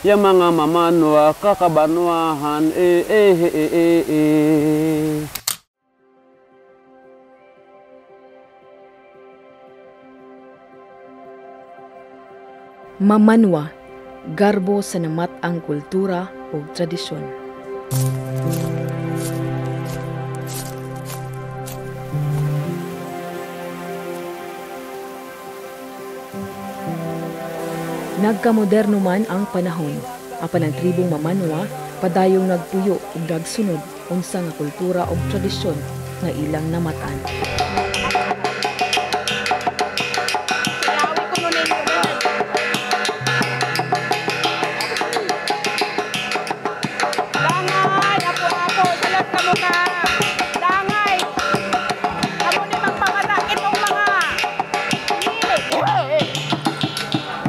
Ya mga mamanwa, kakabanwahan, Mamanwa, garbo sa namat-ang kultura o tradisyon. Nagkamoderno man ang panahon, apan ang tribong Mamanwa padayong nagpuyo ug nagsunod unsa nga kultura o tradisyon nga ilang namatan.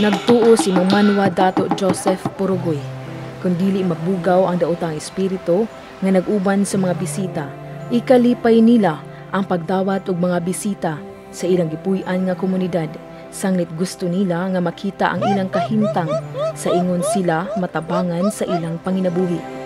Nagtuo si Mamanwa Dato Joseph Purugoy, kung dili mabugaw ang daotang espiritu nga nag-uban sa mga bisita, ikalipay nila ang pagdawat og mga bisita sa ilang gipuy-an nga komunidad, sanglit gusto nila nga makita ang ilang kahimtang sa ingon sila matabangan sa ilang panginabuhi.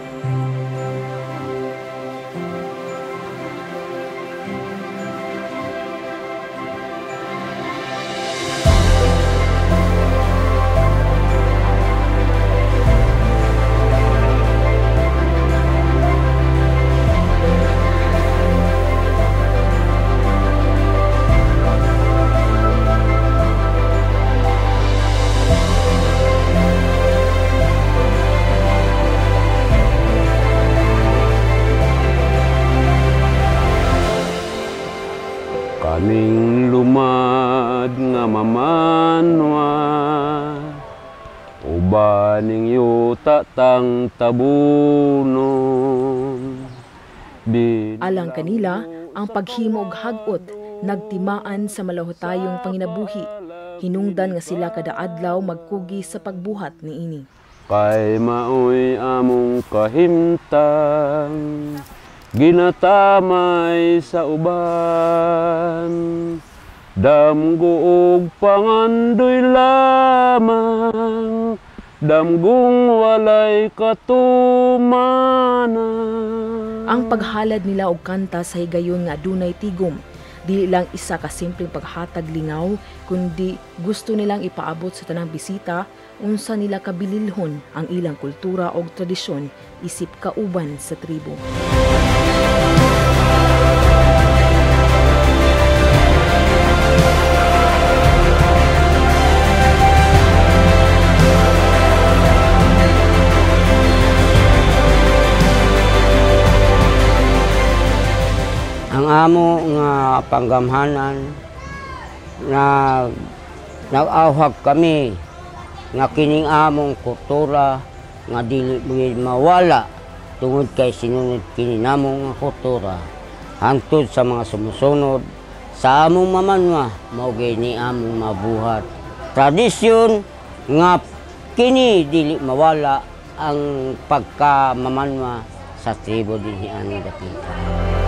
Kaning lumad nga Mamanwa, ubaning yuta tang tabunon. Alang kanila, ang paghimo og hagot nagtimaan sa malahutayong panginabuhi. Hinungdan nga sila kada adlaw magkugi sa pagbuhat niini. Kay maoy among kahimtang, ginatamay sa uban, damgo og pangandoy lamang, damgong walay katumanan. Ang paghalad nila og kanta sa higayon nga adunay tigom, dili lang isa ka simpleng paghatag lingaw, kundi gusto nilang ipaabot sa tanang bisita unsa nila kabililhon ang ilang kultura og tradisyon isip kauban sa tribo. Ang amo nga panggamhanan na nag-awhag kami nga kining among kultura nga dili mawala tungod kay sinunod kini namong nga kultura hangtod sa mga sumusunod sa among Mamanwa mao ni among mabuhat tradisyon nga kini dili mawala ang pagka Mamanwa sa tribo dinhi ani Dakita.